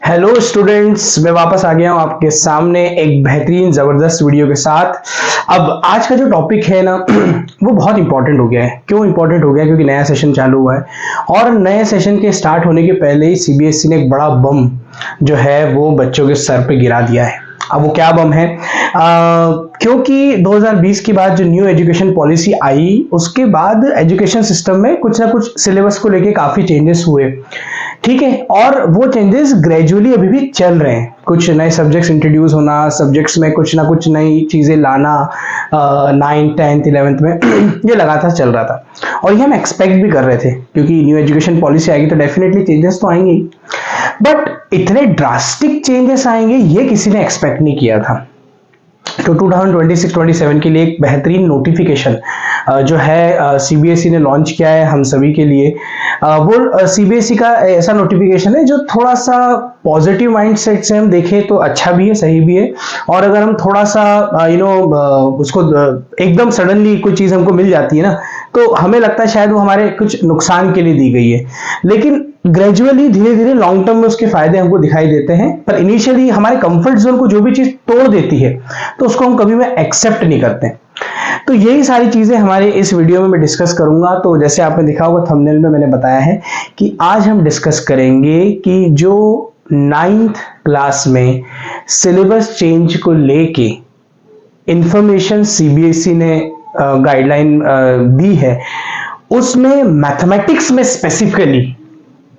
Hello students, मैं वापस आ गया हूं आपके सामने एक बेहतरीन ज़बरदस्त वीडियो के साथ। अब आज का जो टॉपिक है ना वो बहुत इंपॉर्टेंट हो गया है। क्यों इंपॉर्टेंट हो गया? क्योंकि नया सेशन चालू हुआ है और नए सेशन के स्टार्ट होने के पहले ही सीबीएसई ने एक बड़ा बम जो है वो बच्चों के सर पे गिरा दिया है। अब वो क्या बम है? क्योंकि 2020 के बाद जो न्यू एजुकेशन पॉलिसी आई उसके बाद एजुकेशन सिस्टम में कुछ ना कुछ सिलेबस को लेके काफ़ी चेंजेस हुए, ठीक है। और वो चेंजेस ग्रेजुअली अभी भी चल रहे हैं। कुछ नए सब्जेक्ट्स इंट्रोड्यूस होना, सब्जेक्ट्स में कुछ ना कुछ नई चीज़ें लाना, 9th 10th 11th में ये लगातार चल रहा था और ये हम एक्सपेक्ट भी कर रहे थे क्योंकि न्यू एजुकेशन पॉलिसी आएगी तो डेफिनेटली चेंजेस तो आएंगे ही। बट इतने ड्रास्टिक चेंजेस आएंगे ये किसी ने एक्सपेक्ट नहीं किया था। तो 2026-27 के लिए एक बेहतरीन नोटिफिकेशन जो है सीबीएसई ने लॉन्च किया है हम सभी के लिए। वो सीबीएसई का ऐसा नोटिफिकेशन है जो थोड़ा सा पॉजिटिव माइंडसेट से हम देखें तो अच्छा भी है, सही भी है। और अगर हम थोड़ा सा उसको एकदम सडनली कोई चीज़ हमको मिल जाती है ना तो हमें लगता है शायद वो हमारे कुछ नुकसान के लिए दी गई है, लेकिन ग्रेजुअली धीरे धीरे लॉन्ग टर्म में उसके फायदे हमको दिखाई देते हैं। पर इनिशियली हमारे कंफर्ट जोन को जो भी चीज तोड़ देती है तो उसको हम कभी भी एक्सेप्ट नहीं करते। तो यही सारी चीजें हमारे इस वीडियो में मैं डिस्कस करूंगा। तो जैसे आपने देखा होगा थंबनेल में मैंने बताया है कि आज हम डिस्कस करेंगे कि जो 9th क्लास में सिलेबस चेंज को लेके इंफॉर्मेशन सीबीएसई ने गाइडलाइन दी है उसमें मैथमेटिक्स में स्पेसिफिकली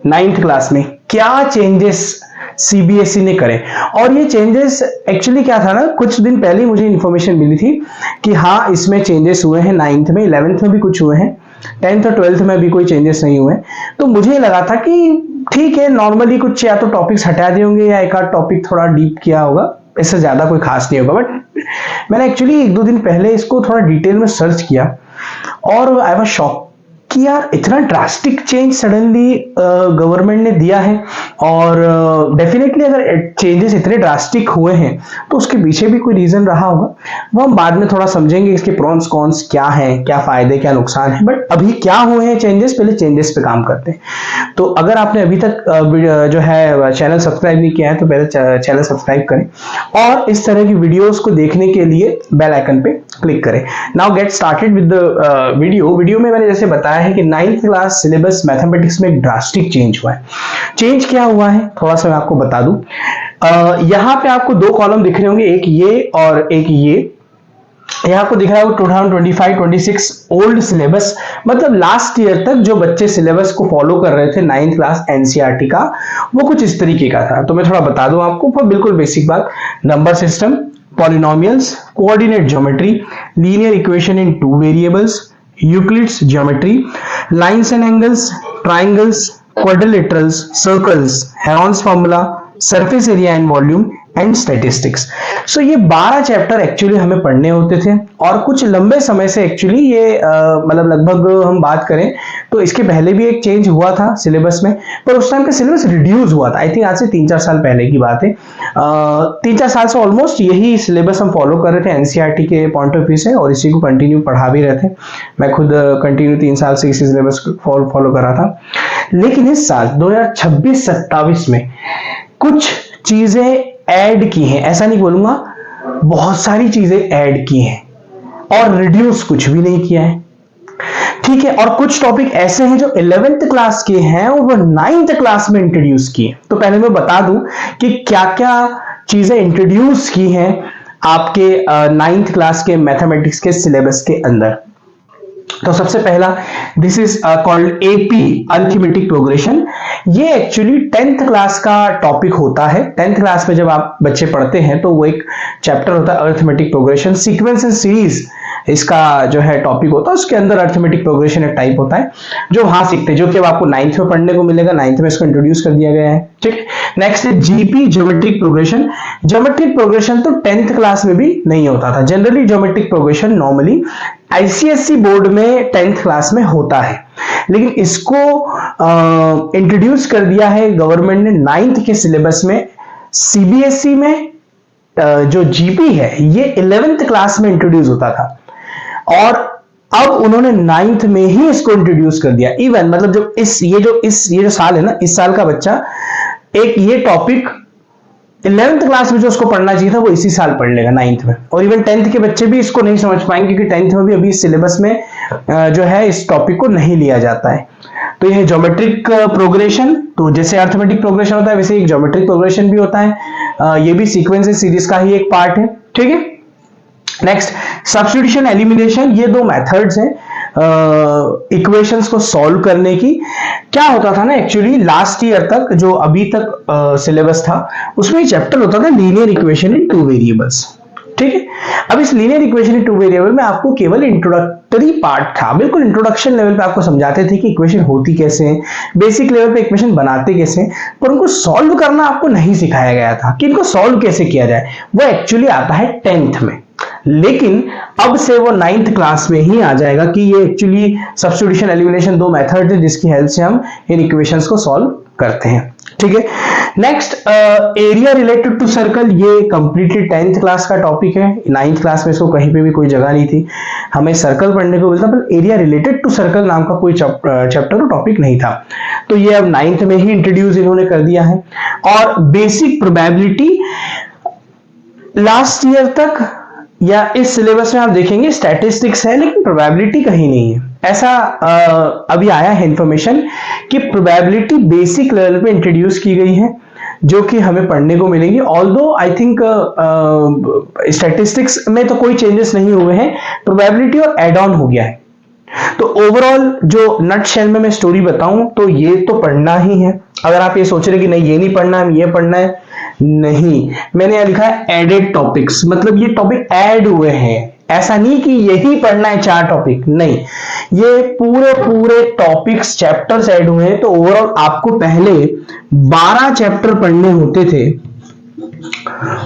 9th क्लास में क्या चेंजेस सीबीएसई ने करे। और ये चेंजेस एक्चुअली क्या था ना, कुछ दिन पहले मुझे इंफॉर्मेशन मिली थी कि हाँ इसमें चेंजेस हुए हैं 9th में, 11th में भी कुछ हुए हैं, 10th और 12th में भी कोई चेंजेस नहीं हुए। तो मुझे लगा था कि ठीक है, नॉर्मली कुछ या तो टॉपिक्स हटा दिए होंगे या एक आध टॉपिक थोड़ा डीप किया होगा, इससे ज्यादा कोई खास नहीं होगा। बट मैंने एक्चुअली 1-2 दिन पहले इसको थोड़ा डिटेल में सर्च किया और आई वाज शॉक कि यार इतना ड्रास्टिक चेंज सडनली गवर्नमेंट ने दिया है। और डेफिनेटली अगर चेंजेस इतने ड्रास्टिक हुए हैं तो उसके पीछे भी कोई रीजन रहा होगा, वो हम बाद में थोड़ा समझेंगे इसके प्रॉन्स कॉन्स क्या हैं, क्या फायदे क्या नुकसान है। बट अभी क्या हुए हैं चेंजेस, पहले चेंजेस पे काम करते हैं। तो अगर आपने अभी तक जो है चैनल सब्सक्राइब नहीं किया है तो पहले चैनल सब्सक्राइब करें और इस तरह की वीडियोस को देखने के लिए बेल आइकन पे क्लिक करें। Now get started with the video में मैंने जैसे बताया है कि 9th क्लास सिलेबस मैथमेटिक्स में एक ड्रास्टिक चेंज हुआ है। चेंज क्या हुआ है थोड़ा सा मैं आपको बता दूं। यहां पे आपको 2 कॉलम दिख रहे होंगे, एक ये और एक ये। यहाँ आपको दिख रहा है 2025-26 ओल्ड सिलेबस, मतलब लास्ट ईयर तक जो बच्चे सिलेबस को फॉलो कर रहे थे 9th क्लास एनसीईआरटी का, वो कुछ इस तरीके का था। तो मैं थोड़ा बता दूं आपको, बिल्कुल बेसिक बात। Number system, polynomials, coordinate geometry, linear equation in 2 variables, Euclid's geometry, lines and angles, triangles, quadrilaterals, circles, Heron's formula, surface area and volume and statistics. So ये 12 चैप्टर एक्चुअली हमें पढ़ने होते थे और कुछ लंबे समय से एक्चुअली ये मतलब लगभग हम बात करें तो इसके पहले भी एक चेंज हुआ था सिलेबस में, पर उस टाइम पे सिलेबस रिड्यूस हुआ था। आई थिंक आज से 3-4 साल पहले की बात है। 3-4 साल से ऑलमोस्ट यही सिलेबस हम फॉलो कर रहे थे एनसीईआरटी के पॉइंट ऑफ व्यू से और इसी को कंटिन्यू पढ़ा भी रहे थे। मैं खुद कंटिन्यू 3 साल से इसी सिलेबस को फॉलो कर रहा था। लेकिन इस साल 2026-27 में कुछ चीजें ऐड की हैं, ऐसा नहीं बोलूंगा, बहुत सारी चीजें ऐड की हैं और रिड्यूस कुछ भी नहीं किया है, ठीक है। और कुछ टॉपिक ऐसे हैं जो 11th क्लास के हैं और वो 9th क्लास में इंट्रोड्यूस किए। तो पहले मैं बता दूं कि क्या क्या चीजें इंट्रोड्यूस की हैं आपके 9th क्लास के मैथमेटिक्स के सिलेबस के अंदर। तो सबसे पहला, this is called AP arithmetic progression. ये एक्चुअली 10th क्लास का टॉपिक होता है। 10th क्लास में जब आप बच्चे पढ़ते हैं तो वो एक चैप्टर होता है arithmetic progression, sequence and series इसका जो है टॉपिक होता है। उसके अंदर अरिथमेटिक प्रोग्रेशन एक टाइप होता है जो वहां सीखते हैं, जो कि अब आपको 9th में पढ़ने को मिलेगा। 9th में इसको इंट्रोड्यूस कर दिया गया है, ठीक। नेक्स्ट है GP geometric progression. Geometric progression तो 10th क्लास में भी नहीं होता था। Generally geometric progression normally ICSE board में 10th क्लास में होता है, लेकिन इसको इंट्रोड्यूस कर दिया है गवर्नमेंट ने 9th के सिलेबस में। सीबीएसई में जो जीपी है ये 11th क्लास में इंट्रोड्यूस होता था और अब उन्होंने 9th में ही इसको इंट्रोड्यूस कर दिया। इवन मतलब जो ये जो साल है ना, इस साल का बच्चा एक ये टॉपिक 11th क्लास में जो उसको पढ़ना चाहिए था वो इसी साल पढ़ लेगा 9th में, और इवन 10th के बच्चे भी इसको नहीं समझ पाएंगे क्योंकि 10th में भी अभी सिलेबस में जो है इस टॉपिक को नहीं लिया जाता है। तो यह ज्योमेट्रिक प्रोग्रेशन, तो जैसे अर्थमेटिक प्रोग्रेशन होता है वैसे एक ज्योमेट्रिक प्रोग्रेशन भी होता है, ये भी सीक्वेंस सीरीज का ही एक पार्ट है, ठीक है। नेक्स्ट सब्स्टिट्यूशन एलिमिनेशन, ये दो मेथड्स हैं इक्वेशंस को सॉल्व करने की। क्या होता था ना एक्चुअली लास्ट ईयर तक जो अभी तक सिलेबस था उसमें चैप्टर होता था लीनियर इक्वेशन इन टू वेरिएबल्स, ठीक है। अब इस लीनियर इक्वेशन इन टू वेरिएबल में आपको केवल इंट्रोडक्टरी पार्ट था, बिल्कुल इंट्रोडक्शन लेवल पे आपको समझाते थे कि इक्वेशन होती कैसे है, बेसिक लेवल पे इक्वेशन बनाते कैसे, पर उनको सॉल्व करना आपको नहीं सिखाया गया था कि इनको सॉल्व कैसे किया जाए। वो एक्चुअली आता है 10th में, लेकिन अब से वो 9th क्लास में ही आ जाएगा कि ये एक्चुअली सब्स्टिट्यूशन एलिमिनेशन दो मेथड है जिसकी हेल्प से हम इन इक्वेशंस को सॉल्व करते हैं, ठीक है। Next area related to circle, ये कंप्लीटली 10th क्लास का टॉपिक है। 9th क्लास में इसको कहीं पे भी कोई जगह नहीं थी, हमें सर्कल पढ़ने को मिलता, पर एरिया रिलेटेड टू सर्कल नाम का कोई चैप्टर और टॉपिक नहीं था। तो ये अब 9th में ही इंट्रोड्यूस इन्होंने कर दिया है। और बेसिक प्रोबेबिलिटी लास्ट ईयर तक या इस सिलेबस में आप देखेंगे स्टैटिस्टिक्स है लेकिन प्रोबेबिलिटी कहीं नहीं है। ऐसा अभी आया है इंफॉर्मेशन कि प्रोबेबिलिटी बेसिक लेवल पे इंट्रोड्यूस की गई है जो कि हमें पढ़ने को मिलेंगी। ऑल्दो आई थिंक स्टैटिस्टिक्स में तो कोई चेंजेस नहीं हुए हैं, प्रोबेबिलिटी और एड ऑन हो गया है। तो ओवरऑल जो नट शेल में मैं स्टोरी बताऊं तो ये तो पढ़ना ही है। अगर आप ये सोच रहे कि नहीं ये नहीं पढ़ना है ये पढ़ना है, नहीं, मैंने यहां लिखा है एडेड टॉपिक्स, मतलब ये टॉपिक ऐड हुए हैं, ऐसा नहीं कि यही पढ़ना है 4 टॉपिक, नहीं, ये पूरे टॉपिक्स चैप्टर्स ऐड हुए हैं। तो ओवरऑल आपको पहले 12 चैप्टर पढ़ने होते थे,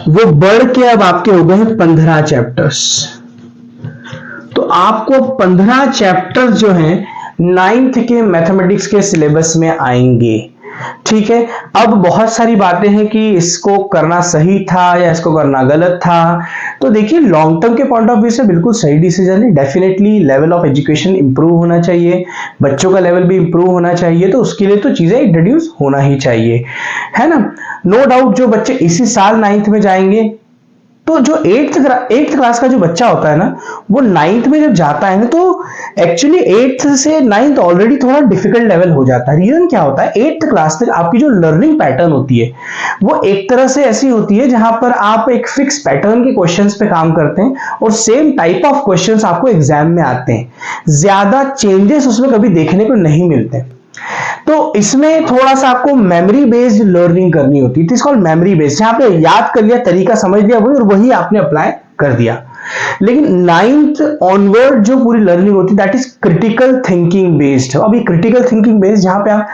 वो बढ़ के अब आपके हो गए हैं 15 चैप्टर्स। तो आपको 15 चैप्टर्स जो हैं 9th के मैथमेटिक्स के सिलेबस में आएंगे, ठीक है। अब बहुत सारी बातें हैं कि इसको करना सही था या इसको करना गलत था। तो देखिए लॉन्ग टर्म के पॉइंट ऑफ व्यू से बिल्कुल सही डिसीजन है। Definitely level of education improve होना चाहिए, बच्चों का लेवल भी इंप्रूव होना चाहिए, तो उसके लिए तो चीजें इंट्रोड्यूस होना ही चाहिए, है ना। नो डाउट जो बच्चे इसी साल 9th में जाएंगे, तो जो 8th क्लास का जो बच्चा होता है ना वो 9th में जब जाता है ना तो एक्चुअली 8th से 9th ऑलरेडी थोड़ा डिफिकल्ट लेवल हो जाता है। रीजन क्या होता है, 8th क्लास तक आपकी जो लर्निंग पैटर्न होती है वो एक तरह से ऐसी होती है जहां पर आप एक फिक्स पैटर्न के क्वेश्चंस पे काम करते हैं और सेम टाइप ऑफ क्वेश्चंस आपको एग्जाम में आते हैं, ज्यादा चेंजेस उसमें कभी देखने को नहीं मिलते। तो इसमें थोड़ा सा आपको मेमोरी बेस्ड लर्निंग करनी होती है, it is called memory based, जहां पे याद कर लिया, तरीका समझ लिया वही और वही आपने अप्लाई कर दिया। लेकिन 9th ऑनवर्ड जो पूरी लर्निंग होती है that is critical thinking based. अब ये क्रिटिकल थिंकिंग बेस्ड जहां पे आप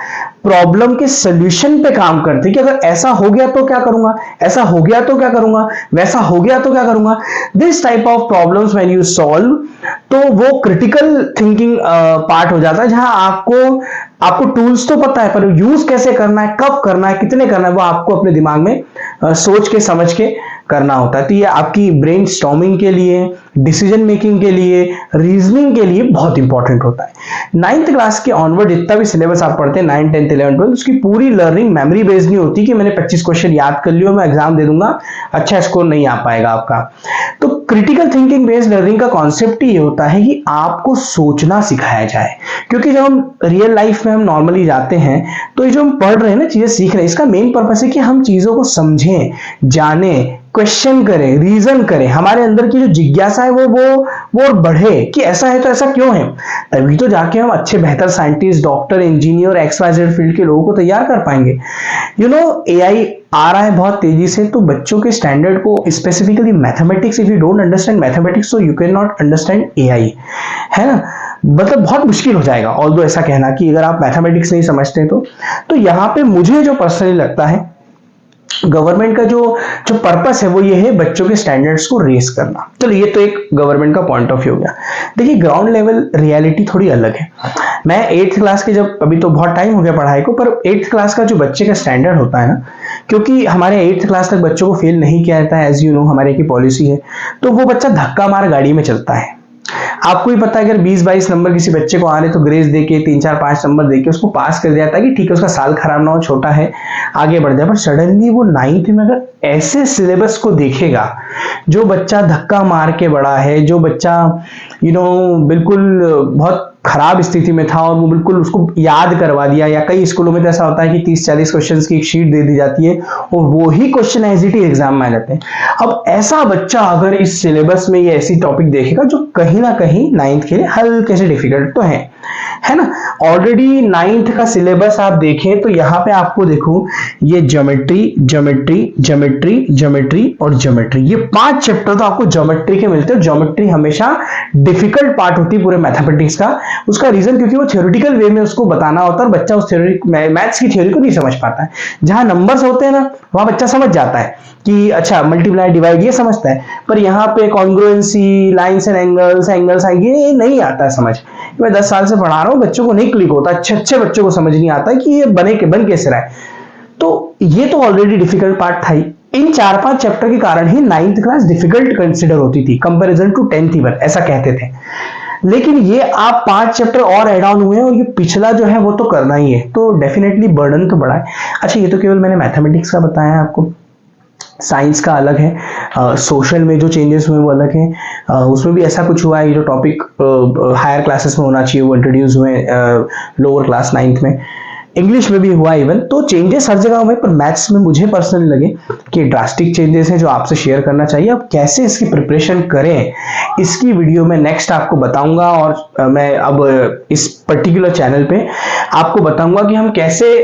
प्रॉब्लम के सोल्यूशन पे काम करते हैं कि अगर ऐसा हो गया तो क्या करूंगा, ऐसा हो गया तो क्या करूंगा, वैसा हो गया तो क्या करूंगा, this type of problems when you solve, तो वो क्रिटिकल थिंकिंग पार्ट हो जाता है जहां आपको टूल्स तो पता है पर यूज कैसे करना है, कब करना है, कितने करना है, वो आपको अपने दिमाग में सोच के समझ के करना होता है। तो ये आपकी ब्रेन स्टॉर्मिंग के लिए, डिसीजन मेकिंग के लिए, रीजनिंग के लिए बहुत इंपॉर्टेंट होता है। 9th क्लास के ऑनवर्ड जितना भी सिलेबस आप पढ़ते हैं 9, 10, 11, 12 उसकी पूरी लर्निंग मेमोरी बेस्ड नहीं होती कि मैंने 25 क्वेश्चन याद कर लिया मैं एग्जाम दे दूंगा, अच्छा स्कोर नहीं आ पाएगा आपका। तो क्रिटिकल थिंकिंग बेस्ड लर्निंग का कॉन्सेप्ट ये होता है कि आपको सोचना सिखाया जाए, क्योंकि जब हम रियल लाइफ में हम नॉर्मली जाते हैं तो ये जो हम पढ़ रहे हैं ना, चीजें सीख रहे हैं, इसका मेन पर्पस है कि हम चीजों को समझें, जानें, क्वेश्चन करें, रीजन करें, हमारे अंदर की जो जिज्ञासा है वो बढ़े कि ऐसा है तो ऐसा क्यों है, तभी तो जाके हम अच्छे बेहतर scientist, doctor, engineer, XYZ field के लोगों को तैयार कर पाएंगे। यू नो AI आ रहा है बहुत तेजी से, तो बच्चों के स्टैंडर्ड को specifically mathematics, if you don't understand mathematics so you can not understand AI, है ना, मतलब बहुत मुश्किल हो जाएगा। ऑल्दो ऐसा कहना कि अगर आप मैथमेटिक्स नहीं समझते तो यहाँ पे मुझे जो पर्सनली लगता है गवर्नमेंट का जो पर्पस है वो ये है बच्चों के स्टैंडर्ड्स को रेस करना। चलो ये तो एक गवर्नमेंट का पॉइंट ऑफ व्यू हो गया। देखिए ग्राउंड लेवल रियलिटी थोड़ी अलग है। मैं 8th क्लास के, जब अभी तो बहुत टाइम हो गया पढ़ाई को, पर 8th क्लास का जो बच्चे का स्टैंडर्ड होता है ना, क्योंकि हमारे 8th क्लास तक बच्चों को फेल नहीं किया जाता है, एज यू नो हमारे की पॉलिसी है, तो वो बच्चा धक्का मार गाड़ी में चलता है। आपको ही पता है अगर 20-22 नंबर किसी बच्चे को आ रहे तो ग्रेस दे के 3-4-5 नंबर दे के उसको पास कर दिया जाता है कि ठीक है उसका साल खराब ना हो, छोटा है, आगे बढ़ जाए। पर सडनली वो 9th में अगर ऐसे सिलेबस को देखेगा, जो बच्चा धक्का मार के बड़ा है, जो बच्चा बिल्कुल बहुत खराब स्थिति में था और वो बिल्कुल उसको याद करवा दिया, या कई स्कूलों में तो ऐसा होता है कि 30-40 क्वेश्चंस की एक शीट दे दी जाती है और वो ही question as it is exam में आ जाते हैं। अब ऐसा बच्चा अगर इस सिलेबस में ये ऐसी टॉपिक देखेगा जो कहीं ना कहीं 9th के लिए हल्के से डिफिकल्ट तो है ना। ऑलरेडी 9th का सिलेबस आप देखें तो यहाँ पे आपको देखो ये ज्योमेट्री ज्योमेट्री ज्योमेट्री ज्योमेट्री और ज्योमेट्री, ये 5 चैप्टर तो आपको ज्योमेट्री के मिलते हैं। ज्योमेट्री हमेशा डिफिकल्ट पार्ट होती है पूरे मैथमेटिक्स का। उसका रीजन क्योंकि वो थ्योरेटिकल वे में उसको बताना होता है और बच्चा उस थ्योरी मैथ्स की थ्योरी को नहीं समझ पाता है। जहां नंबर्स होते हैं ना वहां बच्चा समझ जाता है कि अच्छा मल्टीप्लाई डिवाइड ये समझता है, पर यहाँ पे कॉन्ग्रुएंसी, लाइंस एंड एंगल्स, ये नहीं आता है समझ। मैं 10 साल से पढ़ा रहा हूँ, बच्चों को नहीं क्लिक होता, अच्छे बच्चों को समझ नहीं आता कि ये बन कैसे रहा है। तो ये तो ऑलरेडी डिफिकल्ट पार्ट था ही। इन 4-5 चैप्टर के कारण ही 9th क्लास डिफिकल्ट कंसिडर होती थी कंपैरिजन टू 10th इवन, ऐसा कहते थे। लेकिन ये आप 5 चैप्टर और ऐड ऑन हुए हैं और ये पिछला जो है वो तो करना ही है, तो डेफिनेटली बर्डन तो बड़ा है। अच्छा, ये तो केवल मैंने मैथमेटिक्स का बताया आपको, साइंस का अलग है, सोशल में जो चेंजेस हुए वो अलग है। उसमें भी ऐसा कुछ हुआ है, ये जो टॉपिक हायर क्लासेस में होना चाहिए वो इंट्रोड्यूस हुए लोअर क्लास 9th में। इंग्लिश में भी हुआ इवन, तो चेंजेस हर जगह हुए, पर मैथ्स में मुझे पर्सनली लगे कि ड्रास्टिक चेंजेस हैं जो आपसे शेयर करना चाहिए। अब कैसे इसकी प्रिपरेशन करें इसकी वीडियो मैं नेक्स्ट आपको बताऊंगा, और मैं अब इस पर्टिकुलर चैनल पे आपको बताऊंगा कि हम कैसे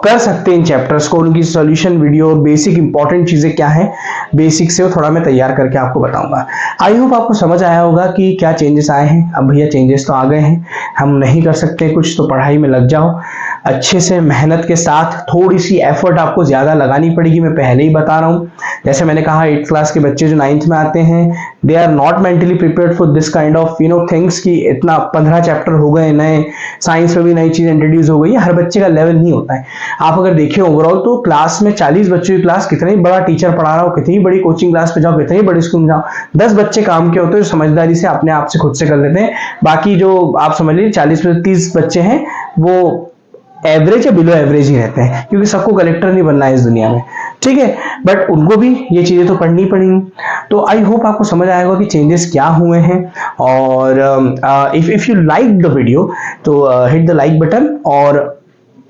कर सकते हैं इन चैप्टर्स को, उनकी सॉल्यूशन वीडियो, बेसिक इंपॉर्टेंट चीजें क्या है, बेसिक से वो थोड़ा मैं तैयार करके आपको बताऊंगा। आई होप आपको समझ आया होगा कि क्या चेंजेस आए हैं। अब भैया चेंजेस तो आ गए हैं, हम नहीं कर सकते कुछ, तो पढ़ाई में लग जाओ अच्छे से, मेहनत के साथ। थोड़ी सी एफर्ट आपको ज्यादा लगानी पड़ेगी, मैं पहले ही बता रहा हूं। जैसे मैंने कहा 8th क्लास के बच्चे जो 9th में आते हैं, they are not mentally prepared for this kind of things कि इतना 15 चैप्टर हो गए नए, साइंस में भी नई चीज इंट्रोड्यूस हो गई है, हर बच्चे का लेवल नहीं होता है। आप अगर देखिए ओवरऑल तो क्लास में 40 बच्चों की क्लास, कितनी बड़ा टीचर पढ़ा रहा हो, कितनी बड़ी कोचिंग क्लास पे जाओ, कितनी बड़ी स्कूल में जाओ, 10 बच्चे काम के होते हैं जो समझदारी से अपने आप से खुद से कर लेते हैं। बाकी जो आप समझ लीजिए 40 में 30 बच्चे हैं वो एवरेज या बिलो एवरेज ही रहते हैं, क्योंकि सबको कलेक्टर नहीं बनना है इस दुनिया में, ठीक है। बट उनको भी ये चीजें तो पढ़नी पड़ेंगी। तो आई होप आपको समझ आएगा कि चेंजेस क्या हुए हैं। और if you like the video तो हिट द लाइक बटन, और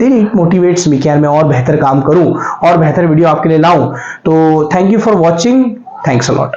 इट मोटिवेट्स मी कि यार मैं और बेहतर काम करूं और बेहतर वीडियो आपके लिए लाऊं। तो thank you for watching, thanks a lot.